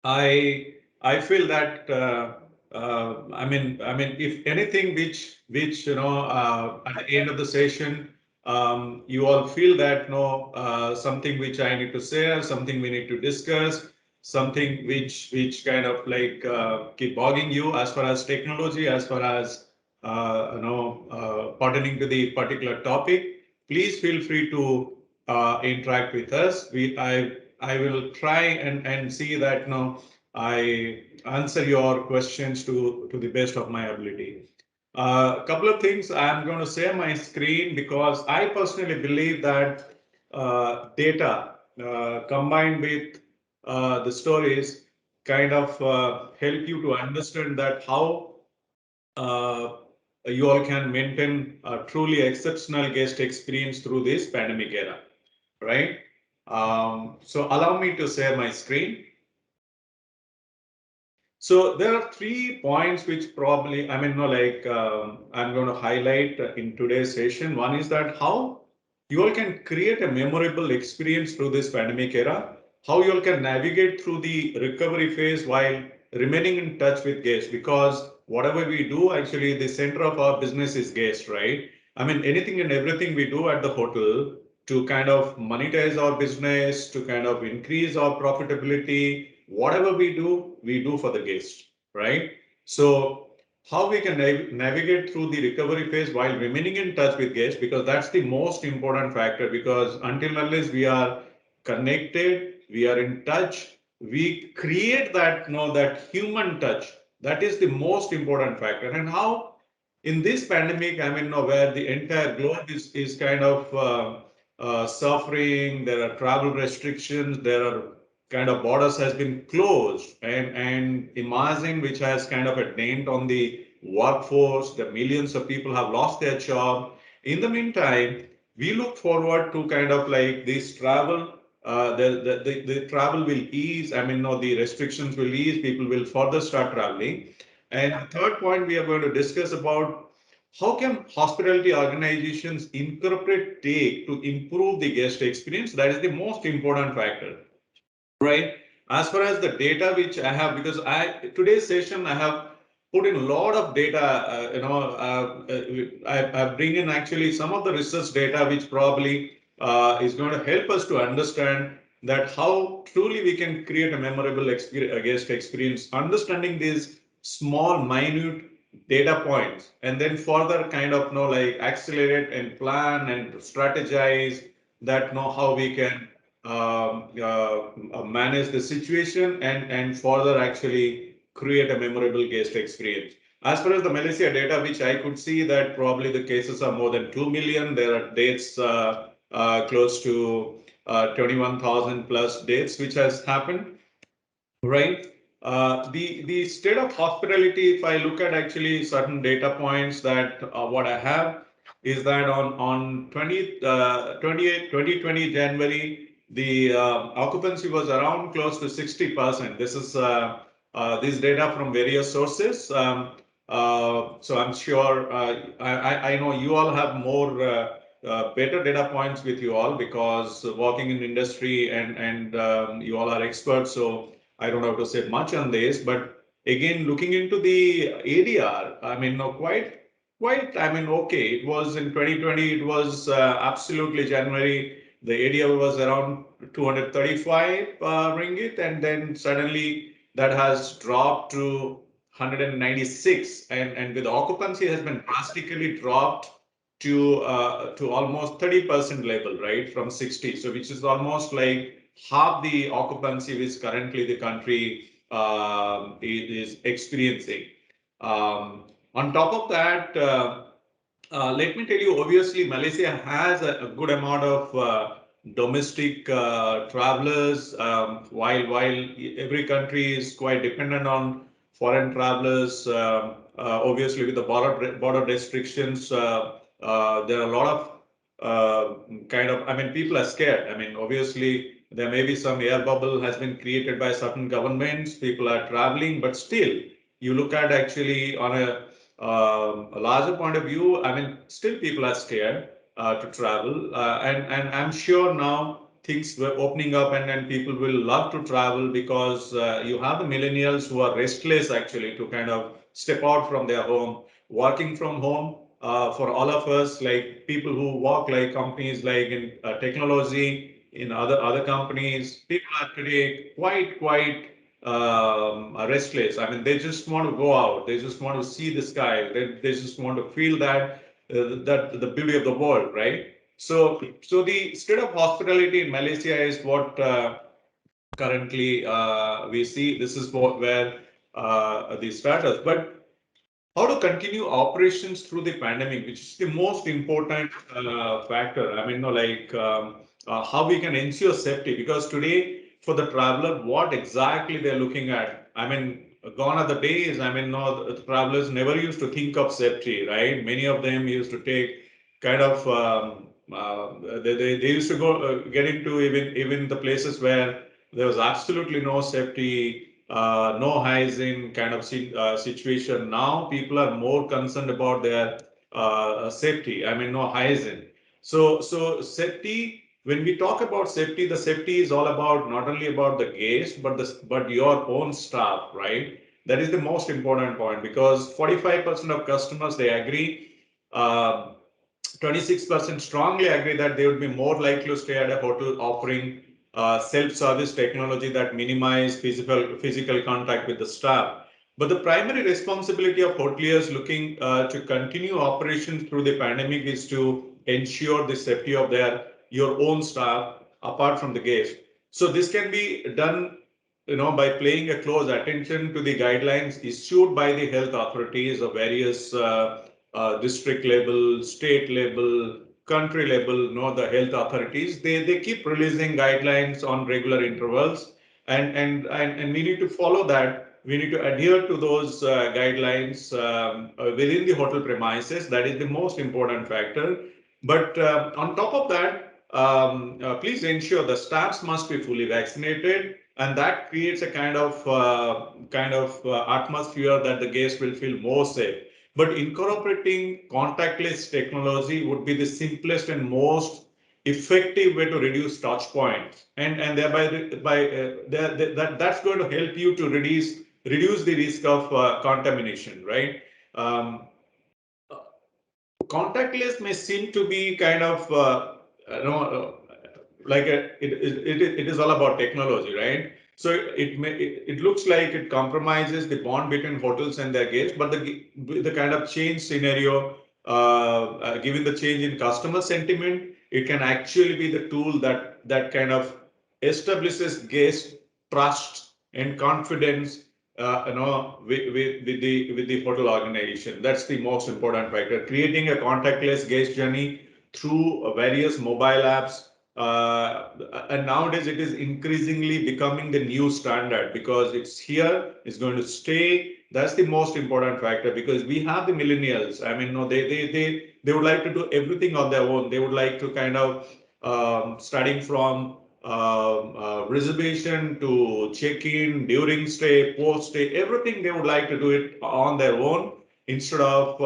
I feel that if anything which at the end of the session you all feel that something which I need to share, something we need to discuss, something which kind of like keep bogging you as far as technology, as far as pertaining to the particular topic, please feel free to interact with us. I will try and see that I answer your questions to the best of my ability. A couple of things. I'm going to share my screen because I personally believe that data combined with the stories kind of help you to understand that how uh, you all can maintain a truly exceptional guest experience through this pandemic era, right? So allow me to share my screen. So there are 3 points which probably, I'm going to highlight in today's session. One is that how you all can create a memorable experience through this pandemic era, how you all can navigate through the recovery phase while remaining in touch with guests, because whatever we do, actually the center of our business is guests, right? I mean, anything and everything we do at the hotel to kind of monetize our business, to kind of increase our profitability, whatever we do for the guest, right? So how we can navigate through the recovery phase while remaining in touch with guests, because that's the most important factor, because until unless we are connected, we are in touch, we create that that human touch, that is the most important factor. And how in this pandemic, where the entire globe is kind of suffering, there are travel restrictions, there are kind of borders has been closed, and imagine which has kind of a dent on the workforce, the millions of people have lost their job. In the meantime, we look forward to kind of like this travel, the travel will ease, the restrictions will ease, people will further start traveling. And the third point we are going to discuss about how can hospitality organizations incorporate tech to improve the guest experience. That is the most important factor, right? As far as the data which I have, because today's session I have put in a lot of data. I bring in actually some of the research data which probably is going to help us to understand that how truly we can create a memorable guest experience, understanding these small, minute data points, and then further kind of like accelerate and plan and strategize that know how we can manage the situation and further actually create a memorable guest experience. As far as the Malaysia data, which I could see that probably the cases are more than 2 million. There are deaths close to 21,000 plus deaths, which has happened, right? The state of hospitality, if I look at actually certain data points that what I have is that on 2020 January, the occupancy was around close to 60%. This is this data from various sources. So I'm sure I know you all have more better data points with you all, because working in industry and you all are experts. So I don't have to say much on this, but again, looking into the ADR, no, okay. It was in 2020, it was absolutely January. The ADR was around 235 ringgit, and then suddenly that has dropped to 196, and with occupancy has been drastically dropped to almost 30% level, right, from 60. So which is almost like half the occupancy which currently the country is experiencing. On top of that, let me tell you, obviously, Malaysia has a good amount of domestic travelers, while every country is quite dependent on foreign travelers. Obviously, with the border restrictions, there are a lot of people are scared. Obviously, there may be some air bubble has been created by certain governments. People are traveling, but still, you look at actually on a larger point of view, still people are scared to travel, and I'm sure now things were opening up, and then people will love to travel because you have the millennials who are restless actually to kind of step out from their home, working from home. For all of us, like people who work like companies like in technology, in other companies, people are today quite restless. I mean, they just want to go out. They just want to see the sky. They just want to feel that the beauty of the world, right? So the state of hospitality in Malaysia is what currently we see. This is where the status. But how to continue operations through the pandemic, which is the most important factor. I mean, how we can ensure safety, because today for the traveler, what exactly they're looking at. I mean, gone are the days. I mean, no, the travelers never used to think of safety, right? Many of them used to take kind of they used to go get into even the places where there was absolutely no safety, no hygiene kind of situation. Now people are more concerned about their safety. I mean, no hygiene. So safety. When we talk about safety, the safety is all about not only about the guest, but your own staff, right? That is the most important point, because 45% of customers they agree. 26% strongly agree that they would be more likely to stay at a hotel offering self-service technology that minimize physical contact with the staff. But the primary responsibility of hoteliers looking to continue operations through the pandemic is to ensure the safety of your own staff apart from the guests. So this can be done, by paying a close attention to the guidelines issued by the health authorities of various district level, state level, country level, the health authorities. They keep releasing guidelines on regular intervals, and we need to follow that. We need to adhere to those guidelines within the hotel premises. That is the most important factor. But on top of that, please ensure the staffs must be fully vaccinated, and that creates a kind of atmosphere that the guests will feel more safe. But incorporating contactless technology would be the simplest and most effective way to reduce touch points, and thereby that's going to help you to reduce the risk of contamination, right? Um, Contactless may seem to be kind of you know like it is all about technology, right? So it looks like it compromises the bond between hotels and their guests, but the kind of change scenario, given the change in customer sentiment, it can actually be the tool that kind of establishes guest trust and confidence, with the hotel organization. That's the most important factor. Creating a contactless guest journey through various mobile apps, and nowadays it is increasingly becoming the new standard, because it's here, it's going to stay. That's the most important factor, because we have the millennials. I mean, no, they would like to do everything on their own. They would like to kind of starting from reservation to check-in, during stay, post-stay, everything they would like to do it on their own instead of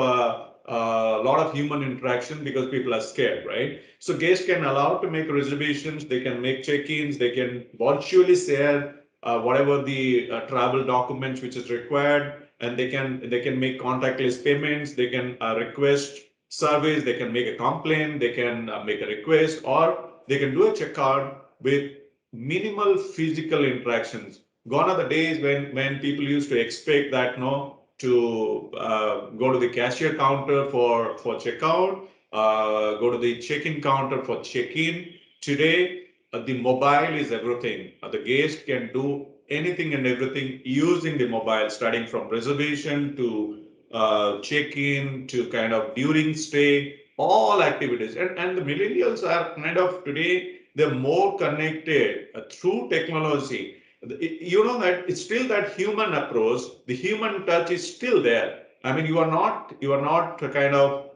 a lot of human interaction, because people are scared, right? So guests can allow to make reservations, they can make check-ins, they can virtually share whatever the travel documents which is required, and they can make contactless payments, they can request surveys, they can make a complaint, they can make a request, or they can do a checkout with minimal physical interactions. Gone are the days when people used to expect that no to go to the cashier counter for checkout, go to the check-in counter for check-in. Today, the mobile is everything. The guest can do anything and everything using the mobile, starting from reservation to check-in to kind of during stay, all activities. And the millennials are kind of today, they're more connected through technology. You know that it's still that human approach, the human touch is still there. I mean, you are not kind of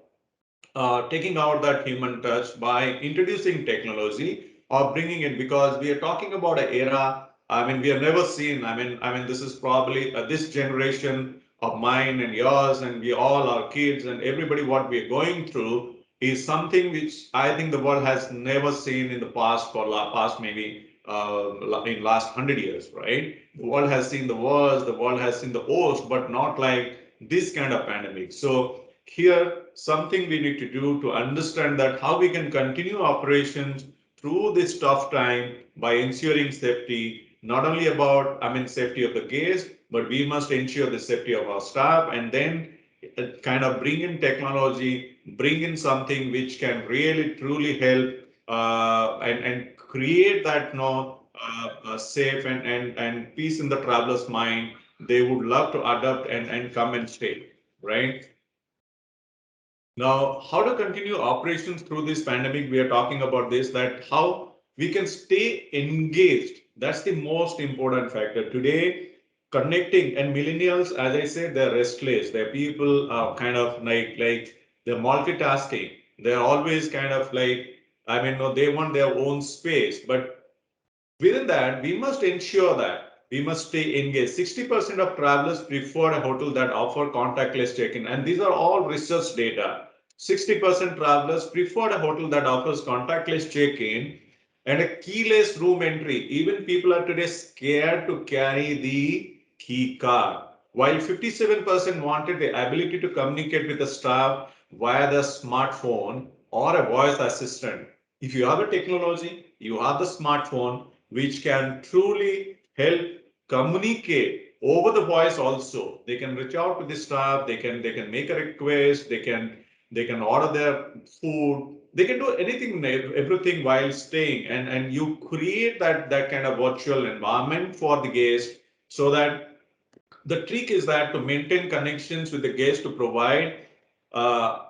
taking out that human touch by introducing technology or bringing it, because we are talking about an era. I mean, we have never seen. I mean, this is probably this generation of mine and yours, and we all are kids, and everybody what we are going through. is something which I think the world has never seen in the past for past maybe in last 100 years, right? The world has seen the worst, the world has seen the worst, but not like this kind of pandemic. So here, something we need to do to understand that how we can continue operations through this tough time by ensuring safety, not only about, I mean, safety of the guests, but we must ensure the safety of our staff, and then kind of bring in technology, bring in something which can really truly help and create that safe and peace in the traveler's mind. They would love to adapt and come and stay, right? Now, how to continue operations through this pandemic? We are talking about this, that how we can stay engaged. That's the most important factor. Today, connecting and millennials, as I said, they're restless. They're people kind of like they're multitasking. They're always kind of like, I mean, no, they want their own space. But within that, we must ensure that we must stay engaged. 60% of travelers prefer a hotel that offer contactless check-in, and these are all research data. 60% travelers prefer a hotel that offers contactless check-in and a keyless room entry. Even people are today scared to carry the key card. While 57% wanted the ability to communicate with the staff via the smartphone or a voice assistant. If you have a technology, you have the smartphone, which can truly help communicate over the voice also. They can reach out to the staff, they can make a request, they can order their food, they can do anything, everything while staying, and you create that kind of virtual environment for the guest, so that the trick is that to maintain connections with the guest, to provide uh,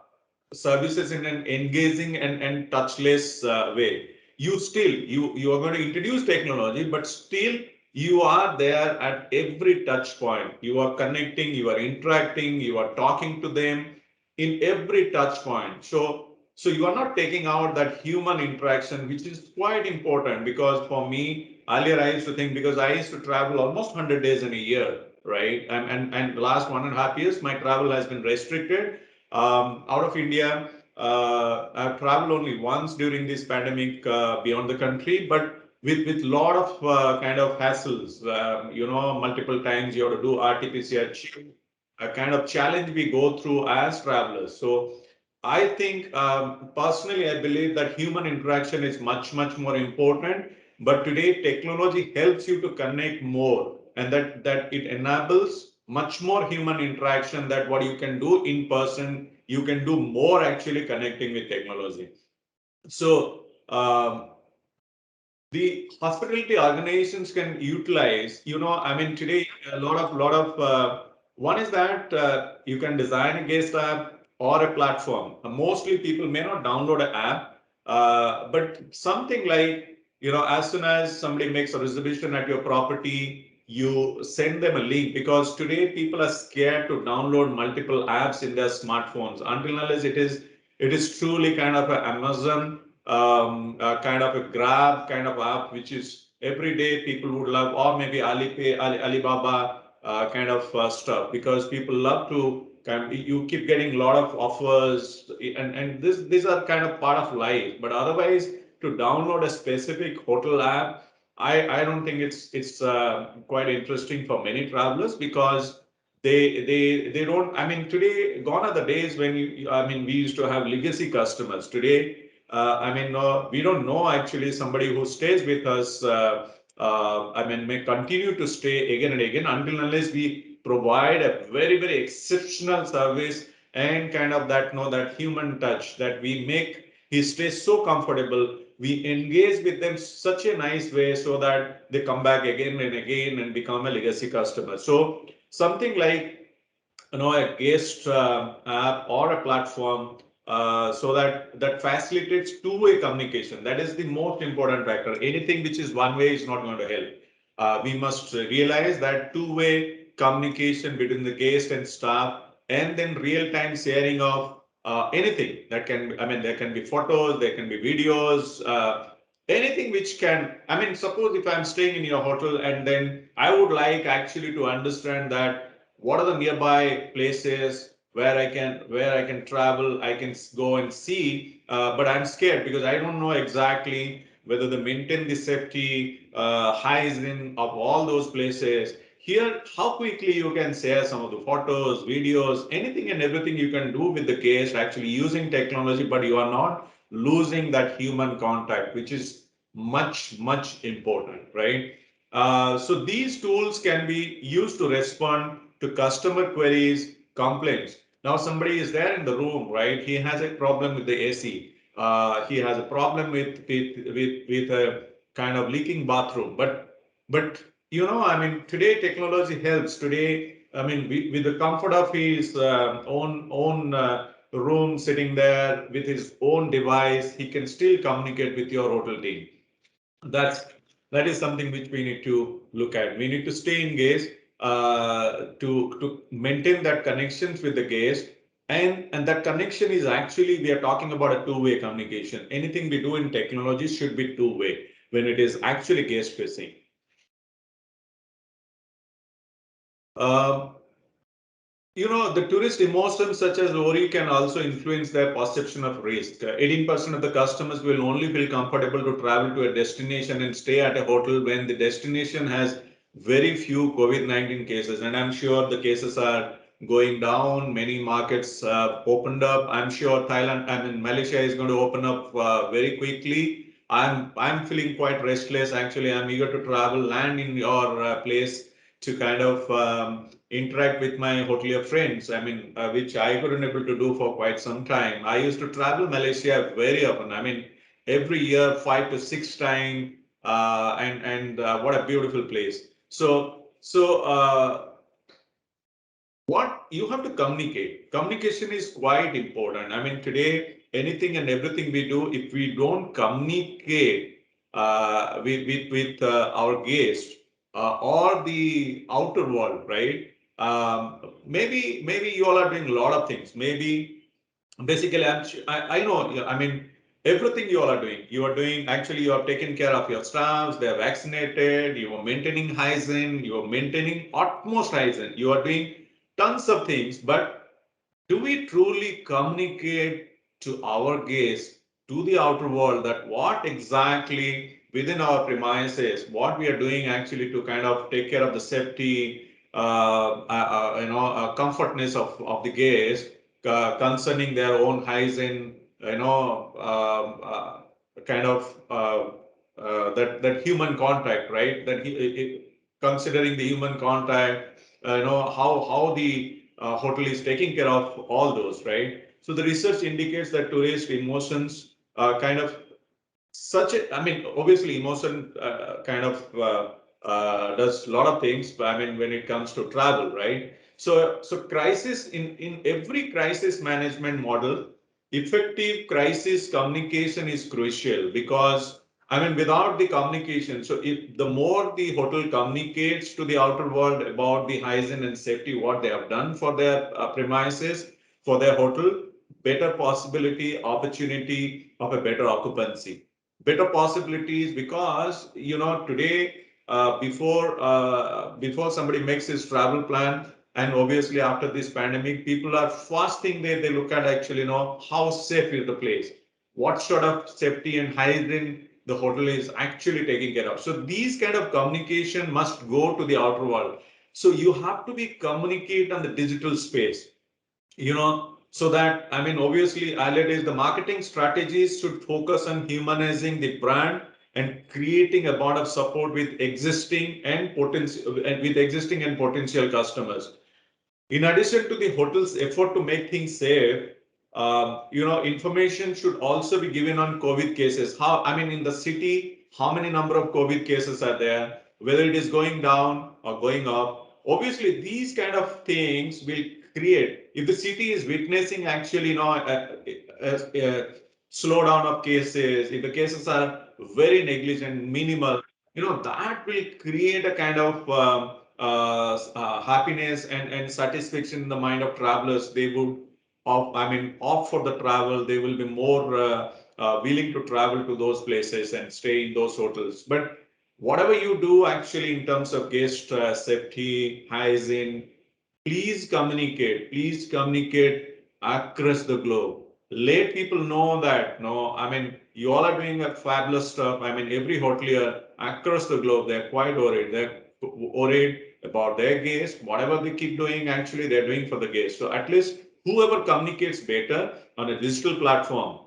services in an engaging and touchless way. You are going to introduce technology, but still you are there at every touch point. You are connecting, you are interacting, you are talking to them in every touch point. So you are not taking out that human interaction, which is quite important. Because for me, earlier I used to think, because I used to travel almost 100 days in a year, right? And the last 1.5 years, my travel has been restricted out of India. I've traveled only once during this pandemic beyond the country, but with lot of kind of hassles. Multiple times you have to do RT-PCR, a kind of challenge we go through as travelers. So I think personally, I believe that human interaction is much more important. But today, technology helps you to connect more, and that it enables much more human interaction. That what you can do in person, you can do more actually connecting with technology. So the hospitality organizations can utilize, I mean, today a lot of one is that you can design a guest app or a platform. Mostly people may not download an app, but something like, as soon as somebody makes a reservation at your property, you send them a link. Because today people are scared to download multiple apps in their smartphones until unless it is truly kind of an Amazon kind of a Grab kind of app, which is every day people would love, or maybe Alipay, Alibaba kind of stuff, because people love to you keep getting a lot of offers, and these are kind of part of life. But otherwise, to download a specific hotel app, I don't think it's quite interesting for many travelers, because they don't. I mean, today gone are the days when I mean, we used to have legacy customers. Today I mean, we don't know actually somebody who stays with us. I mean, may continue to stay again and again until unless we provide a very exceptional service, and kind of that human touch, that we make he stays so comfortable. We engage with them such a nice way, so that they come back again and again and become a legacy customer. So something like, a guest app or a platform, so that facilitates two-way communication. That is the most important factor. Anything which is one way is not going to help. We must realize that two-way communication between the guest and staff, and then real-time sharing of anything that can, I mean, there can be photos, there can be videos, anything which can, I mean, suppose if I'm staying in your hotel, and then I would like actually to understand that what are the nearby places, where I can travel, I can go and see, but I'm scared because I don't know exactly whether they maintain the safety, hygiene of all those places. Here, how quickly you can share some of the photos, videos, anything and everything you can do with the guest actually using technology, but you are not losing that human contact, which is much important, right? So these tools can be used to respond to customer queries, complaints. Now somebody is there in the room, right? He has a problem with the AC. He has a problem with a kind of leaking bathroom. But I mean, today technology helps. Today, I mean, with the comfort of his own room, sitting there with his own device, he can still communicate with your hotel team. That's that is something which we need to look at. We need to stay engaged to maintain that connections with the guest, and that connection is actually we are talking about a two-way communication. Anything we do in technology should be two-way when it is actually guest facing. Um, the tourist emotions such as worry can also influence their perception of risk. 18% of the customers will only feel comfortable to travel to a destination and stay at a hotel when the destination has very few COVID-19 cases. And I'm sure the cases are going down. Many markets opened up. I'm sure Malaysia is going to open up very quickly. I'm feeling quite restless. Actually, I'm eager to travel, land in your place to kind of interact with my hotelier friends. I mean, which I couldn't able to do for quite some time. I used to travel Malaysia very often. I mean, every year 5 to 6 times, and what a beautiful place. So what you have to communicate. Communication is quite important. I mean, today anything and everything we do, if we don't communicate with our guests or the outer world, right? Maybe you all are doing a lot of things. Maybe basically I know, I mean, everything you all are doing, actually you are taking care of your staffs, they are vaccinated, you are maintaining hygiene, you are maintaining utmost hygiene, you are doing tons of things. But do we truly communicate to our guests, to the outer world, that what exactly within our premises, what we are doing actually to kind of take care of the safety, comfortness of the guests, concerning their own hygiene, kind of that human contact, right? Considering the human contact, how the hotel is taking care of all those, right? So the research indicates that tourist emotions kind of such a, I mean, obviously emotion kind of does a lot of things. But I mean, when it comes to travel, right? So crisis in every crisis management model, effective crisis communication is crucial because I mean, without the communication, so if the more the hotel communicates to the outer world about the hygiene and safety, what they have done for their premises, for their hotel, better possibility, opportunity of a better occupancy, better possibilities. Because today, before somebody makes his travel plan, and obviously after this pandemic, people are first thing they look at actually how safe is the place, what sort of safety and hygiene the hotel is actually taking care of. So these kind of communication must go to the outer world. So you have to be communicate on the digital space, so that, I mean, obviously, earlier days, the marketing strategies should focus on humanizing the brand and creating a bond of support with existing and potential customers. In addition to the hotel's effort to make things safe, information should also be given on COVID cases. How, I mean, in the city, how many number of COVID cases are there, whether it is going down or going up. Obviously, these kind of things will create, if the city is witnessing actually, a slowdown of cases, if the cases are very negligent, minimal, that will create a kind of happiness and satisfaction in the mind of travelers. They would opt for the travel. They will be more willing to travel to those places and stay in those hotels. But whatever you do actually in terms of guest safety, hygiene, Please communicate across the globe. Let people know that, no, I mean, you all are doing a fabulous stuff. I mean, every hotelier across the globe, they're quite worried. They're worried about their guests. Whatever they keep doing, actually, they're doing for the guests. So at least whoever communicates better on a digital platform,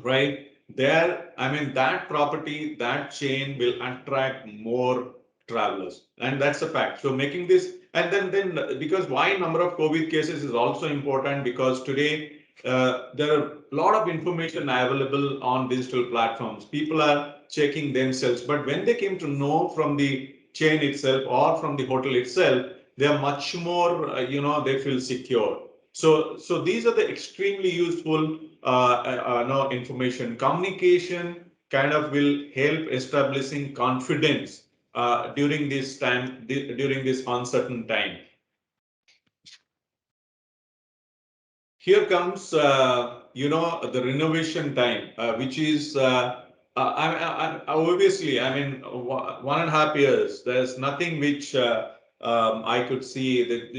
right? There, I mean, that property, that chain will attract more travelers, and that's a fact. So making this, and then because why number of COVID cases is also important, because today there are a lot of information available on digital platforms. People are checking themselves, but when they came to know from the chain itself or from the hotel itself, they are much more, they feel secure. So these are the extremely useful no information. Communication kind of will help establishing confidence during this time, during this uncertain time. Here comes, the renovation time, which is, obviously, I mean, 1.5 years. There's nothing which I could see that,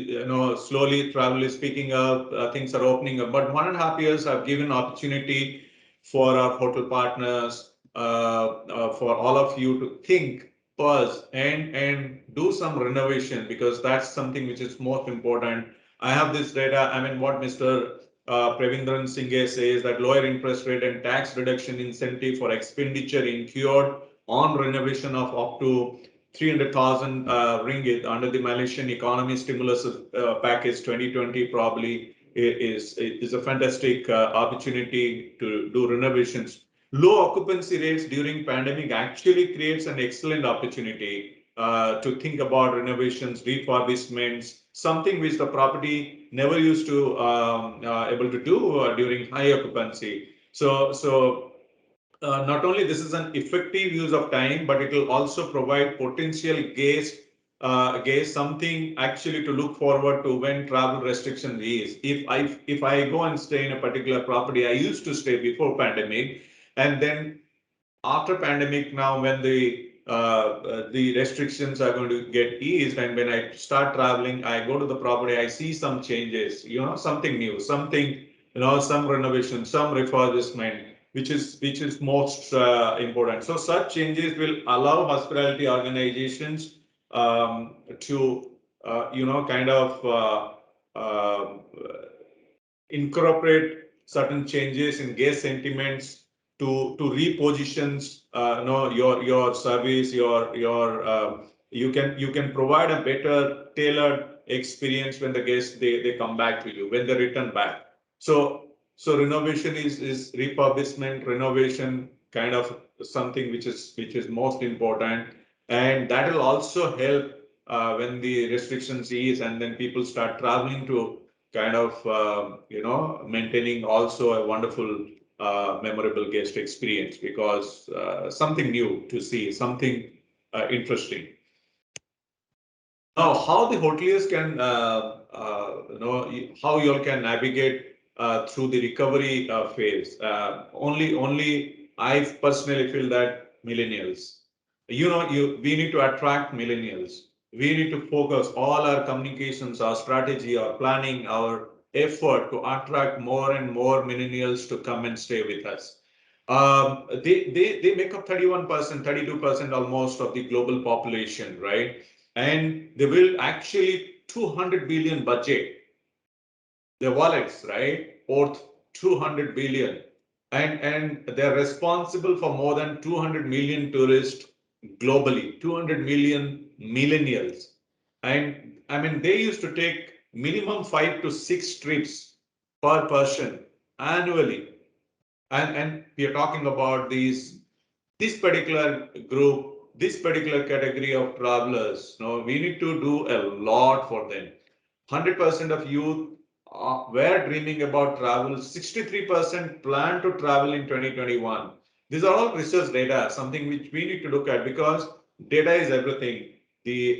slowly travel is picking up, things are opening up. But 1.5 years have given opportunity for our hotel partners, for all of you to think, pause, and do some renovation, because that's something which is most important. I have this data. I mean, what Mr. Pravindran Singhe says, that lower interest rate and tax reduction incentive for expenditure incurred on renovation of up to 300,000 ringgit under the Malaysian economy stimulus package 2020 probably is a fantastic opportunity to do renovations. Low occupancy rates during pandemic actually creates an excellent opportunity to think about renovations, refurbishments, something which the property never used to able to do during high occupancy. So not only this is an effective use of time, but it will also provide potential guests something actually to look forward to when travel restriction is. If I go and stay in a particular property, I used to stay before pandemic, and then after pandemic, now when the restrictions are going to get eased, and when I start traveling, I go to the property, I see some changes, something new, something, some renovation, some refurbishment, which is most important. So such changes will allow hospitality organizations to kind of incorporate certain changes in guest sentiments to repositions your service, you can provide a better tailored experience when the guests they come back to you, when they return back. So renovation is refurbishment, renovation kind of something which is most important, and that will also help when the restrictions ease and then people start traveling to kind of maintaining also a wonderful memorable guest experience, because something new to see, something interesting. Now, how the hoteliers can how you all can navigate through the recovery phase. Only I personally feel that millennials, we need to attract millennials. We need to focus all our communications, our strategy, our planning, our effort to attract more and more millennials to come and stay with us. They make up 31%, 32% almost of the global population, right? And they will actually 200 billion budget their wallets, right? Worth 200 billion. And they're responsible for more than 200 million tourists globally, 200 million millennials. And I mean, they used to take minimum 5 to 6 trips per person annually. And we are talking about this particular group, this particular category of travelers. We need to do a lot for them. 100% of youth were dreaming about travel. 63% plan to travel in 2021. These are all research data, something which we need to look at, because data is everything. The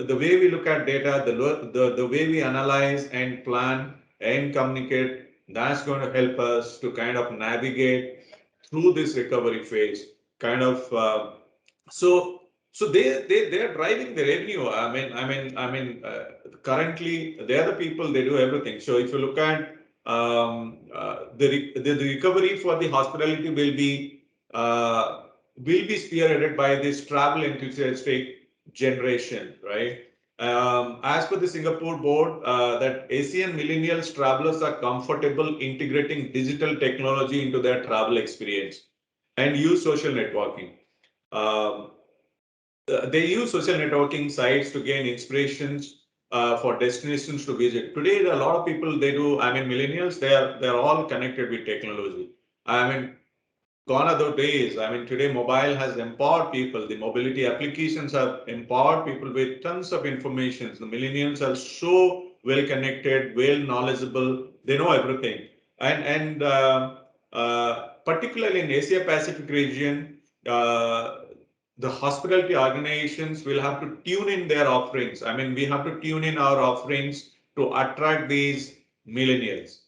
way we look at data, the way we analyze and plan and communicate, that's going to help us to kind of navigate through this recovery phase. Kind of so So they are driving the revenue. Currently they are the people, they do everything. So if you look at the recovery for the hospitality will be spearheaded by this travel enthusiastic generation, right? As per the Singapore board, that Asian millennials travelers are comfortable integrating digital technology into their travel experience and use social networking. Um, they use social networking sites to gain inspirations for destinations to visit. Today, there are a lot of people they do. Millennials they're all connected with technology. I mean, gone are the days. Today mobile has empowered people. The mobility applications have empowered people with tons of information. The millennials are so well connected, well knowledgeable. They know everything. And particularly in Asia Pacific region, the hospitality organizations will have to tune in their offerings. We have to tune in our offerings to attract these millennials.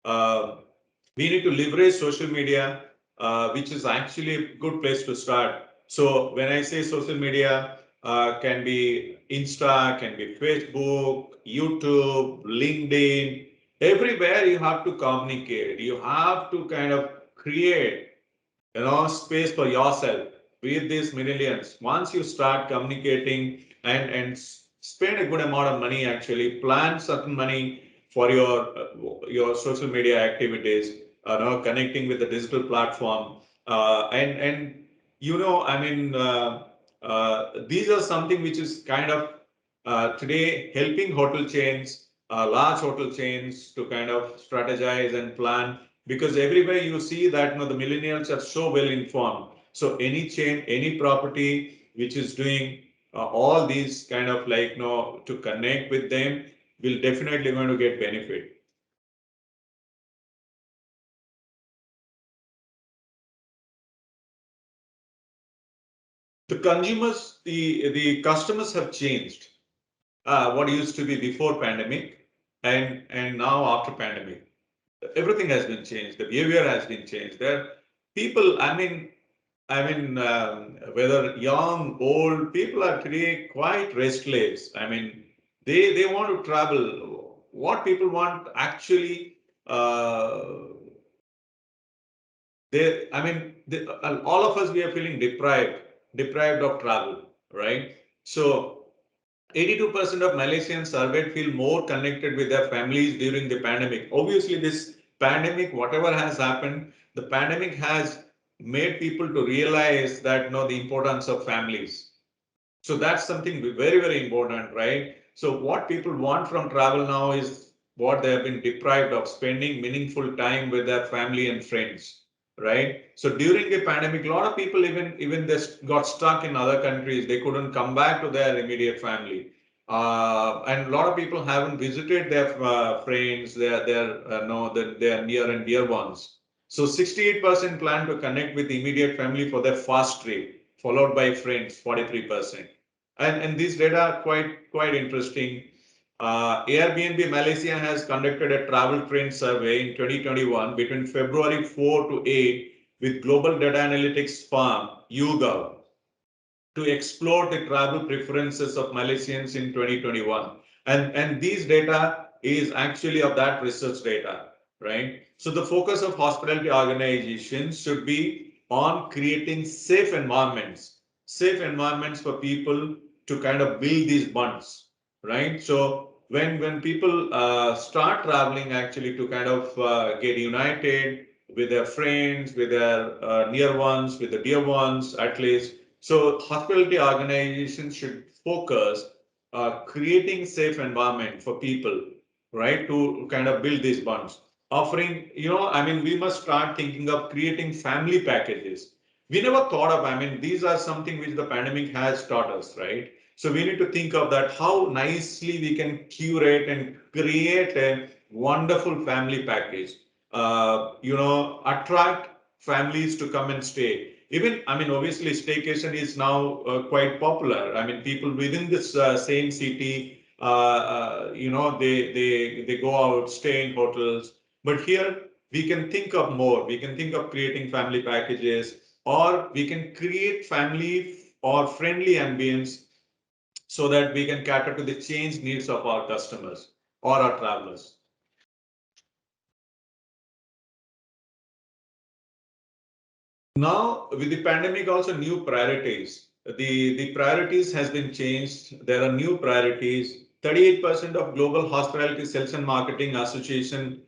Uh, we need to leverage social media, which is actually a good place to start. So when I say social media, can be Insta, can be Facebook, YouTube, LinkedIn, everywhere you have to communicate. You have to kind of create, space for yourself with these millennials. Once you start communicating and spend a good amount of money, actually plan certain money for your social media activities, connecting with the digital platform, and these are something which is kind of today helping hotel chains, large hotel chains to kind of strategize and plan, because everywhere you see that the millennials are so well informed. So any chain, any property which is doing all these kind of to connect with them will definitely going to get benefit. The customers have changed. What used to be before pandemic and now after pandemic, everything has been changed. The behavior has been changed. There, people. Whether young, old, people are today quite restless. They want to travel. What people want actually, all of us, we are feeling deprived of travel, right? So 82% of Malaysians surveyed feel more connected with their families during the pandemic. Obviously, this pandemic, whatever has happened, the pandemic has made people to realize that the importance of families. So that's something very, very important, right? So what people want from travel now is what they have been deprived of, spending meaningful time with their family and friends, right? So during the pandemic, a lot of people even they got stuck in other countries. They couldn't come back to their immediate family. And a lot of people haven't visited their friends, their near and dear ones. So 68% plan to connect with immediate family for their first trip, followed by friends, 43%. And these data are quite interesting. Airbnb Malaysia has conducted a travel trend survey in 2021 between February 4 to 8 with global data analytics firm YouGov to explore the travel preferences of Malaysians in 2021. And these data is actually of that research data, right? So the focus of hospitality organizations should be on creating safe environments for people to kind of build these bonds, right? So when people start traveling actually to kind of get united with their friends, with their near ones, with the dear ones, at least. So hospitality organizations should focus creating safe environment for people, right, to kind of build these bonds. Offering, we must start thinking of creating family packages. We never thought of, these are something which the pandemic has taught us, right? So we need to think of that, how nicely we can curate and create a wonderful family package. Attract families to come and stay. Even, obviously, staycation is now quite popular. People within this same city, they go out, stay in hotels. But here we can think of more. We can think of creating family packages, or we can create family or friendly ambience so that we can cater to the changed needs of our customers or our travelers. Now, with the pandemic, also new priorities. The priorities has been changed. There are new priorities. 38% of Global Hospitality Sales and Marketing Association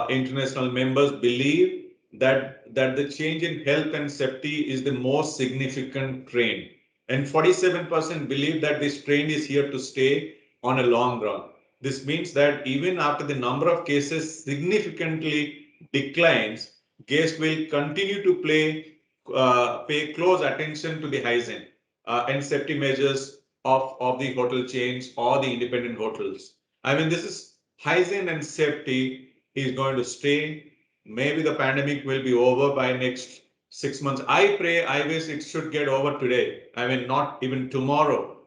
international members believe that the change in health and safety is the most significant trend. And 47% believe that this trend is here to stay on a long run. This means that even after the number of cases significantly declines, guests will continue to pay close attention to the hygiene and safety measures of the hotel chains or the independent hotels. I mean, this is hygiene and safety is going to stay. Maybe the pandemic will be over by next 6 months. I pray, I wish it should get over today. I mean, not even tomorrow,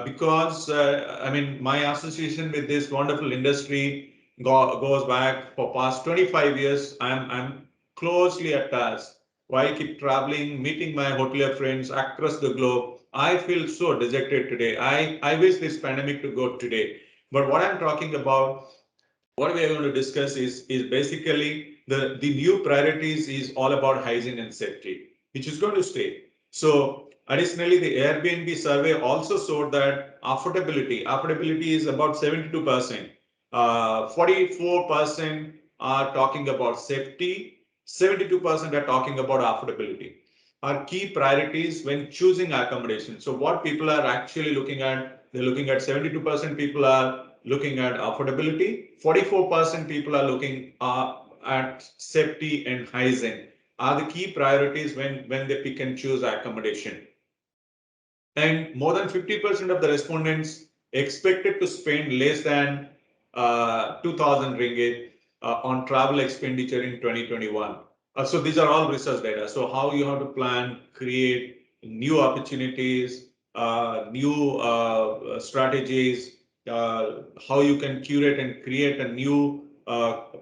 because I mean, my association with this wonderful industry goes back for past 25 years. I'm closely attached. Why keep traveling, meeting my hotelier friends across the globe? I feel so dejected today. I wish this pandemic to go today. But what I'm talking about, what we are going to discuss is basically the new priorities is all about hygiene and safety, which is going to stay. So additionally, the Airbnb survey also showed that affordability is about 72%. 44% are talking about safety, 72% are talking about affordability. Are key priorities when choosing accommodation. So what people are actually looking at, they're looking at 72% people are looking at affordability, 44% people are looking at safety and hygiene are the key priorities when they pick and choose accommodation. And more than 50% of the respondents expected to spend less than 2,000 ringgit on travel expenditure in 2021. So these are all research data. So how you have to plan, create new opportunities, new strategies, how you can curate and create a new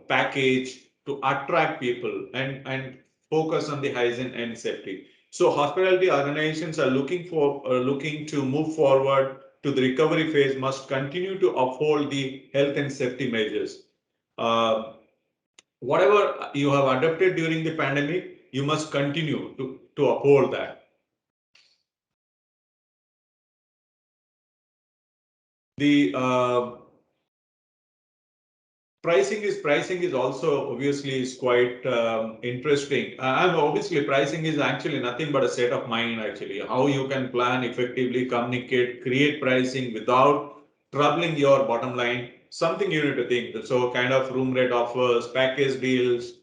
package to attract people and focus on the hygiene and safety. So hospitality organizations are looking to move forward to the recovery phase must continue to uphold the health and safety measures. Whatever you have adopted during the pandemic, you must continue to uphold that. The pricing is also obviously is quite interesting. And obviously pricing is actually nothing but a state of mind. Actually, how you can plan effectively, communicate, create pricing without troubling your bottom line. Something you need to think. So kind of room rate offers, package deals.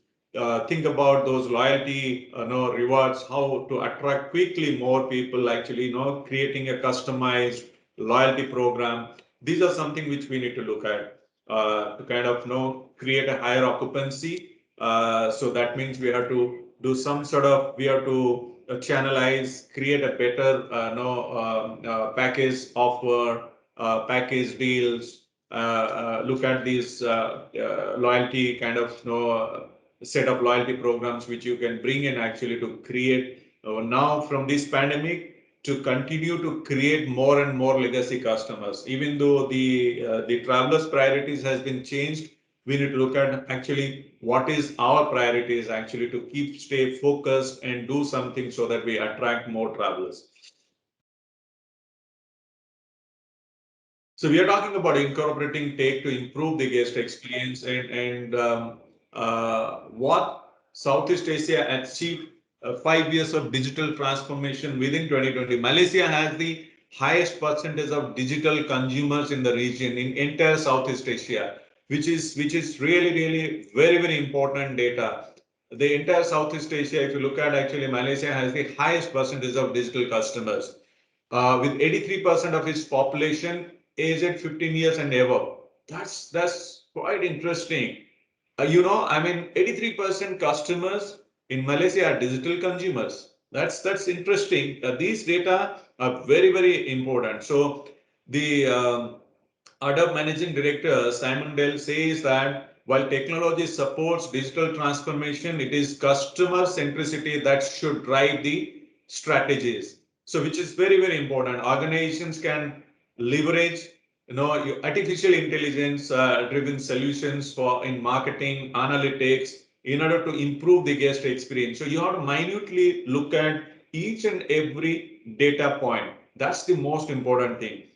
Think about those loyalty, rewards. How to attract quickly more people. Actually, creating a customized loyalty program. These are something which we need to look at to kind of create a higher occupancy. So that means we have to do some sort of, we have to channelize, create a better package offer, package deals, look at these loyalty kind of set of loyalty programs which you can bring in actually to create now from this pandemic to continue to create more and more legacy customers. Even though the travelers' priorities has been changed, we need to look at actually what is our priorities actually to stay focused and do something so that we attract more travelers. So we are talking about incorporating tech to improve the guest experience and what Southeast Asia achieved 5 years of digital transformation within 2020. Malaysia has the highest percentage of digital consumers in the region in entire Southeast Asia, which is really very important data. The entire Southeast Asia, if you look at actually Malaysia has the highest percentage of digital customers with 83% of its population aged 15 years and above. That's quite interesting. I mean, 83% customers in Malaysia are digital consumers. That's interesting. These data are very important. So the Adobe Managing Director Simon Dell says that while technology supports digital transformation, it is customer centricity that should drive the strategies. So which is very, very important. Organizations can leverage, artificial intelligence driven solutions for in marketing, analytics, in order to improve the guest experience. So you have to minutely look at each and every data point. That's the most important thing.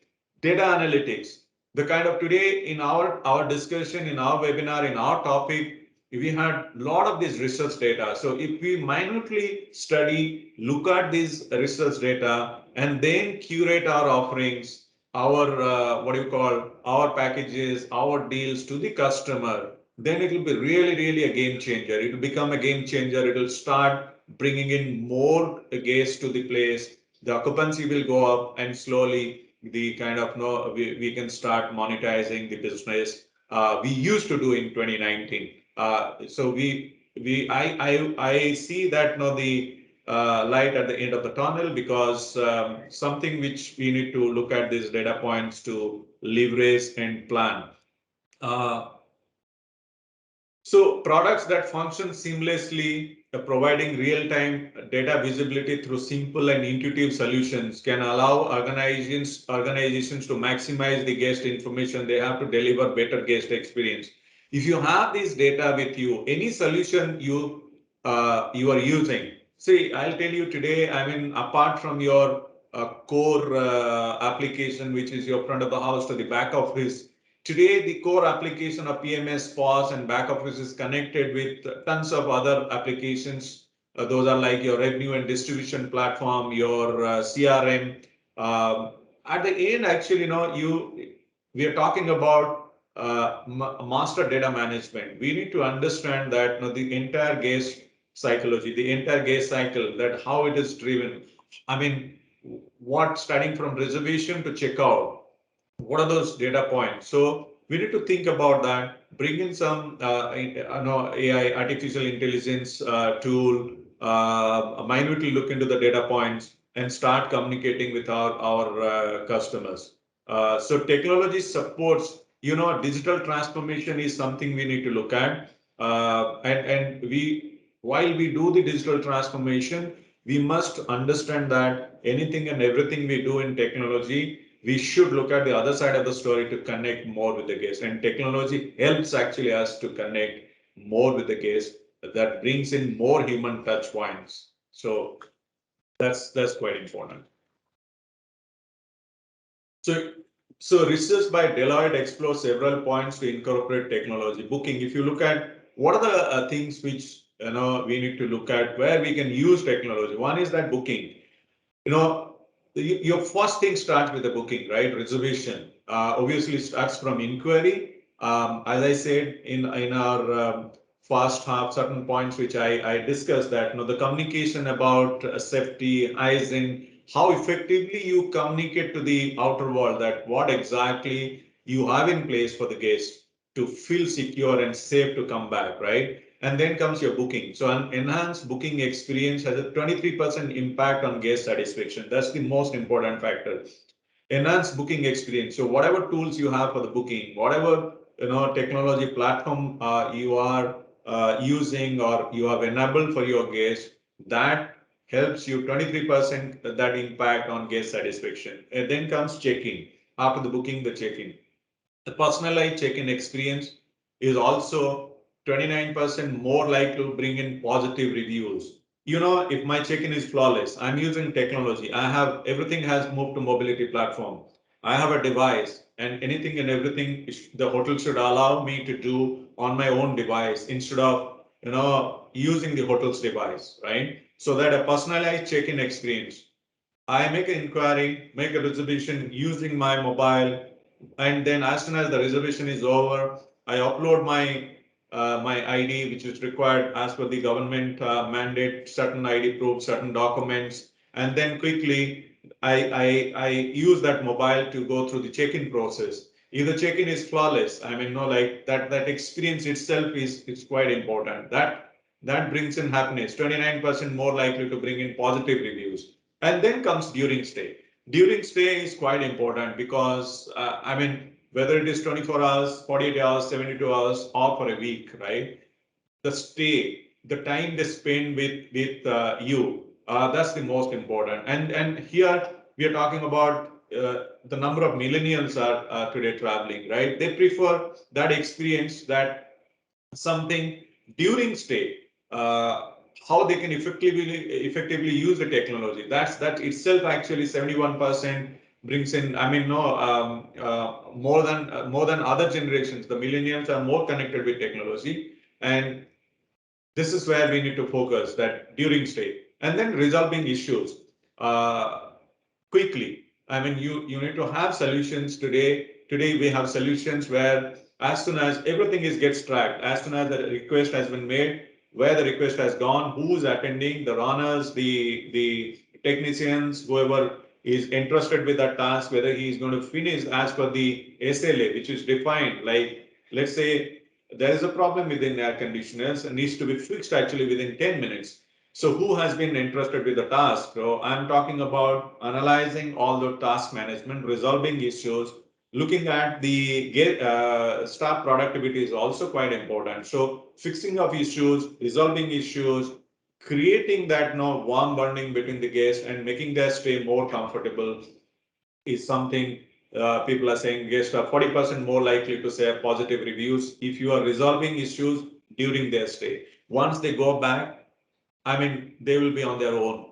Data analytics. The kind of today in our discussion, in our webinar, in our topic, we had a lot of this research data. So if we minutely study, look at this research data, and then curate our offerings, our our packages, our deals to the customer, then it will be really, really a game changer. It will become a game changer. It will start bringing in more guests to the place. The occupancy will go up, and slowly the kind of we can start monetizing the business we used to do in 2019. So I see that the light at the end of the tunnel, because something which we need to look at these data points to leverage and plan. So products that function seamlessly, providing real-time data visibility through simple and intuitive solutions, can allow organizations to maximize the guest information. They have to deliver better guest experience. If you have this data with you, any solution you are using, see, I'll tell you today, I mean, apart from your core application, which is your front of the house to the back office, today, the core application of PMS, POS, and back office is connected with tons of other applications. Those are like your revenue and distribution platform, your CRM. At the end, actually, we are talking about master data management. We need to understand that the entire guest psychology, the entire guest cycle, that how it is driven. I mean, what starting from reservation to checkout, what are those data points? So we need to think about that, bring in some AI, artificial intelligence tool, minutely look into the data points, and start communicating with our customers. So technology supports, digital transformation is something we need to look at. And while we do the digital transformation, we must understand that anything and everything we do in technology, we should look at the other side of the story to connect more with the guest. And technology helps actually us to connect more with the guest. That brings in more human touch points. So that's quite important. So research by Deloitte explores several points to incorporate technology. Booking, if you look at what are the things which we need to look at where we can use technology. One is that booking. Your first thing starts with the booking, right? Reservation obviously starts from inquiry. As I said in our first half, certain points which I discussed, that the communication about safety, hygiene, how effectively you communicate to the outer world, that what exactly you have in place for the guest to feel secure and safe to come back, right? And then comes your booking. So an enhanced booking experience has a 23% impact on guest satisfaction. That's the most important factor. Enhanced booking experience. So whatever tools you have for the booking, whatever technology platform you are using or you have enabled for your guests, that helps you 23% that impact on guest satisfaction. And then comes check-in. After the booking, the check-in. The personalized check-in experience is also 29% more likely to bring in positive reviews. If my check-in is flawless, I'm using technology. Everything has moved to mobility platform. I have a device, and anything and everything the hotel should allow me to do on my own device instead of using the hotel's device, right? So that a personalized check-in experience. I make an inquiry, make a reservation using my mobile, and then as soon as the reservation is over, I upload my ID, which is required as per the government mandate, certain ID proof, certain documents, and then quickly I use that mobile to go through the check-in process. If the check-in is flawless, I mean, like that experience itself is quite important. That brings in happiness, 29% more likely to bring in positive reviews. And then comes during stay. During stay is quite important because, I mean, whether it is 24 hours, 48 hours, 72 hours, or for a week, right? The stay, the time they spend with you, That's the most important. And here we are talking about the number of millennials are today traveling, right? They prefer that experience, that something during stay, how they can effectively use the technology. That itself actually 71% brings in. I mean, no, more than other generations. The millennials are more connected with technology, and this is where we need to focus, that during stay, and then resolving issues quickly. I mean, you need to have solutions today. Today we have solutions where as soon as everything is gets tracked, as soon as the request has been made, where the request has gone, who's attending, the runners, the technicians, whoever is entrusted with that task, whether he is going to finish as per the SLA, which is defined. Like, let's say there is a problem within air conditioners and needs to be fixed actually within 10 minutes. So who has been entrusted with the task? So I'm talking about analyzing all the task management, resolving issues, looking at the staff productivity is also quite important. So fixing of issues, resolving issues, creating that warm bonding between the guests and making their stay more comfortable is something people are saying guests are 40% more likely to say positive reviews if you are resolving issues during their stay. Once they go back, I mean, they will be on their own.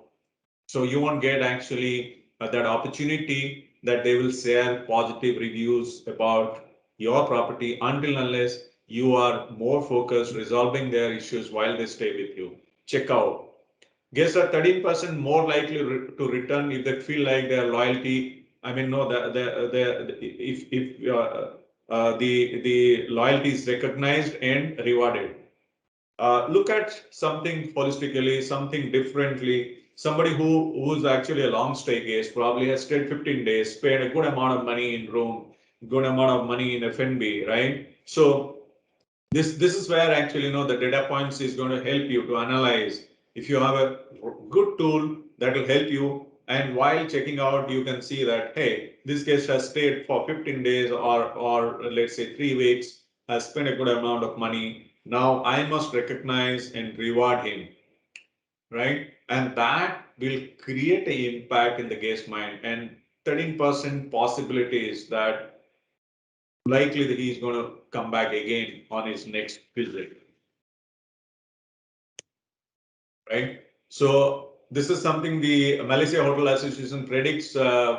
So you won't get actually that opportunity that they will share positive reviews about your property until unless you are more focused resolving their issues while they stay with you. Check out. Guests are 13% more likely to return if they feel like their loyalty. I mean, no, if the loyalty is recognized and rewarded. Look at something holistically, something differently. Somebody who's actually a long stay guest probably has stayed 15 days, paid a good amount of money in room, good amount of money in F&B, right? So this is where actually the data points is going to help you to analyze. If you have a good tool that will help you, and while checking out you can see that, hey, this guest has stayed for 15 days or let's say 3 weeks, has spent a good amount of money. Now I must recognize and reward him, right? And that will create an impact in the guest mind, and 13% possibilities that likely that he's going to come back again on his next visit, right? So this is something the Malaysia Hotel Association predicts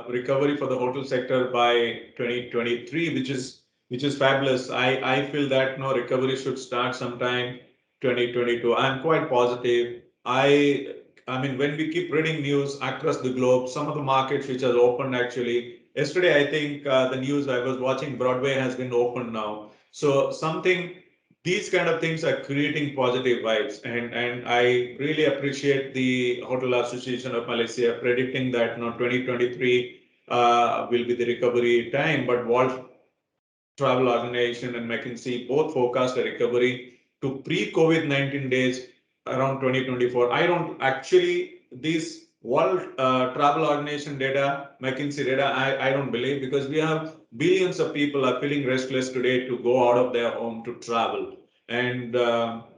recovery for the hotel sector by 2023, which is fabulous. I feel that recovery should start sometime 2022. I'm quite positive. I mean, when we keep reading news across the globe, some of the markets which are opened actually. Yesterday, I think the news I was watching, Broadway has been opened now. So something, these kind of things are creating positive vibes, and I really appreciate the Hotel Association of Malaysia predicting that 2023 will be the recovery time, but World Travel Organization and McKinsey both forecast a recovery to pre-COVID-19 days around 2024. I don't actually, this World Travel Organization data, McKinsey data, I don't believe, because we have billions of people are feeling restless today to go out of their home to travel. And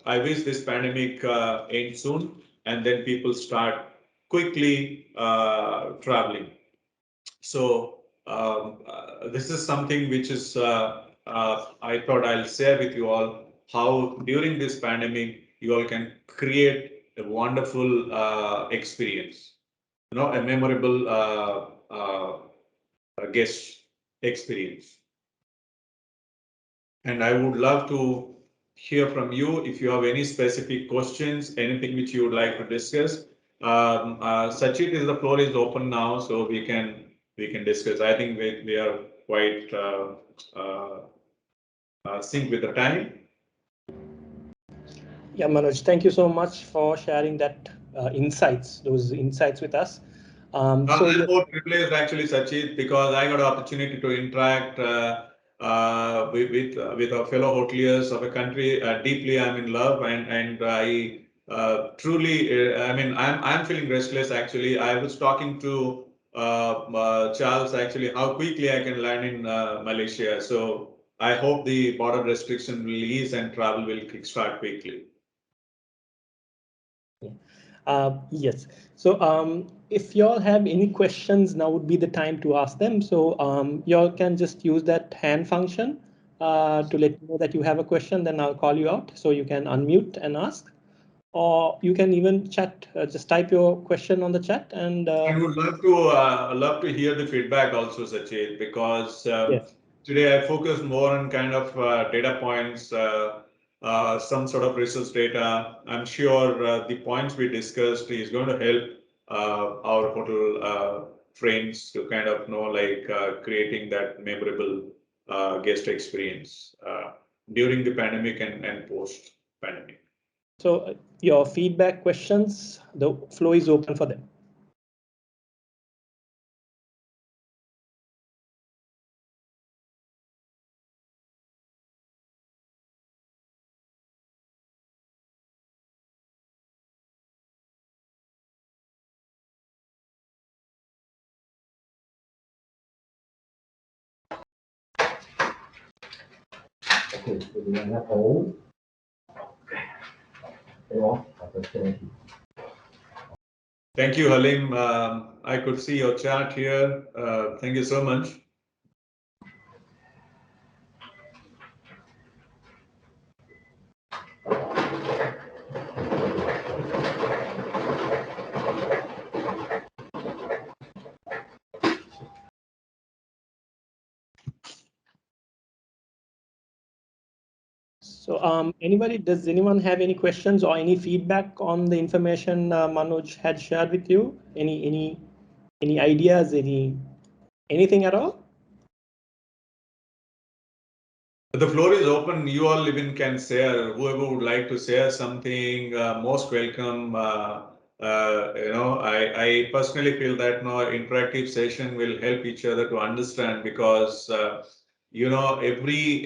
I wish this pandemic ends soon and then people start quickly traveling. So this is something which is I thought I'll share with you all how during this pandemic you all can create a wonderful experience, a memorable guest experience. And I would love to hear from you if you have any specific questions, anything which you would like to discuss. Sachit, the floor is open now, so we can discuss. I think we are quite sync with the time. Yeah, Manoj, thank you so much for sharing that those insights with us. I'm more privileged actually, Sachit, because I got an opportunity to interact with our fellow hoteliers of a country. Deeply, I'm in love, and I truly, I mean, I'm feeling restless. Actually, I was talking to Charles actually how quickly I can land in Malaysia. So I hope the border restriction will ease and travel will kickstart quickly. Yes. So if y'all have any questions, now would be the time to ask them. So y'all can just use that hand function to let me know that you have a question. Then I'll call you out so you can unmute and ask. Or you can even chat, just type your question on the chat. And I would love to hear the feedback also, Sachin, because yes. today I focused more on kind of data points, some sort of research data. I'm sure the points we discussed is going to help our hotel friends to kind of know, like creating that memorable guest experience during the pandemic and post pandemic. So your feedback questions, the floor is open for them. Thank you, Halim. I could see your chat here. Thank you so much. So does anyone have any questions or any feedback on the information Manoj had shared with you? Any ideas, anything at all? The floor is open. You all even can share. Whoever would like to share something, most welcome. I personally feel that interactive session will help each other to understand, because every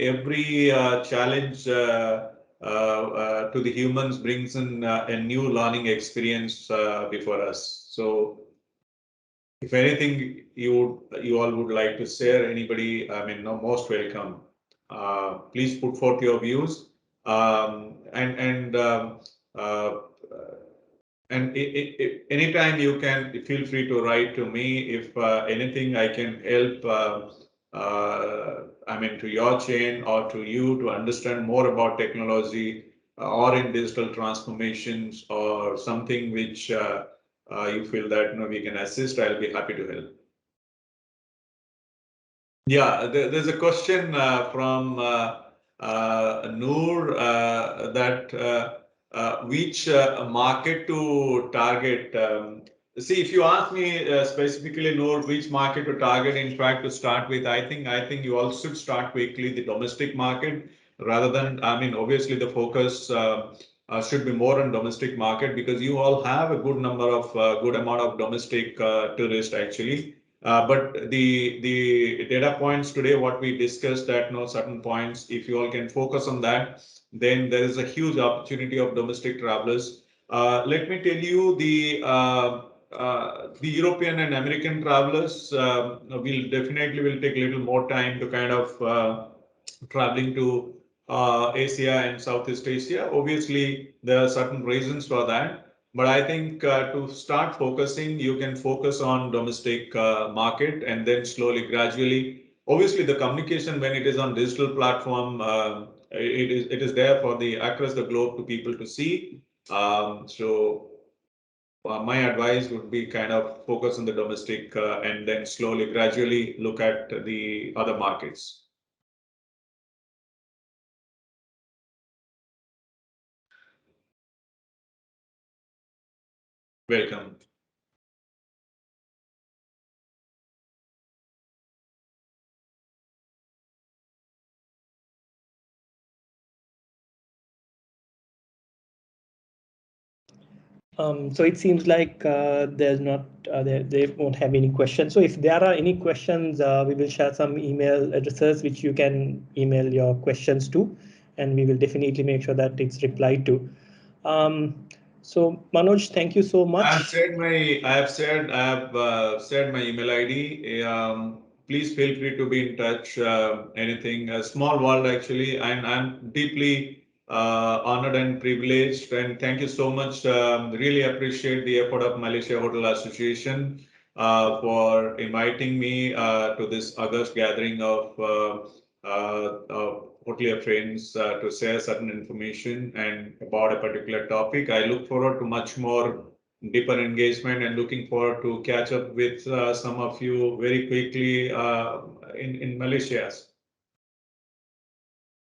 challenge to the humans brings in a new learning experience before us. So if anything you all would like to share, anybody, I mean, most welcome. Please put forth your views, and anytime you can feel free to write to me if anything I can help. I mean, to your chain or to you to understand more about technology or in digital transformations or something which you feel that we can assist. I'll be happy to help. Yeah, there's a question from Noor that which market to target. See, if you ask me specifically, Noor, which market to target, in fact, to start with, I think you all should start quickly the domestic market rather than, I mean, obviously the focus should be more on domestic market, because you all have a good amount of domestic tourists actually. But the data points today, what we discussed, that certain points, if you all can focus on that, then there is a huge opportunity of domestic travelers. Let me tell you, the European and American travelers will definitely take a little more time to kind of traveling to Asia and Southeast Asia. Obviously, there are certain reasons for that. But I think to start focusing, you can focus on domestic market, and then slowly, gradually. Obviously, the communication when it is on digital platform, it is there for the across the globe to people to see. My advice would be kind of focus on the domestic and then slowly, gradually look at the other markets. Welcome. So it seems like there's not they won't have any questions. So if there are any questions, we will share some email addresses which you can email your questions to, and we will definitely make sure that it's replied to. So Manoj, thank you so much. I have shared my email ID. Please feel free to be in touch. Anything, a small world actually, and I'm deeply honored and privileged, and thank you so much. Really appreciate the effort of Malaysia Hotel Association for inviting me to this August gathering of hotelier friends to share certain information and about a particular topic. I look forward to much more deeper engagement and looking forward to catch up with some of you very quickly in Malaysia.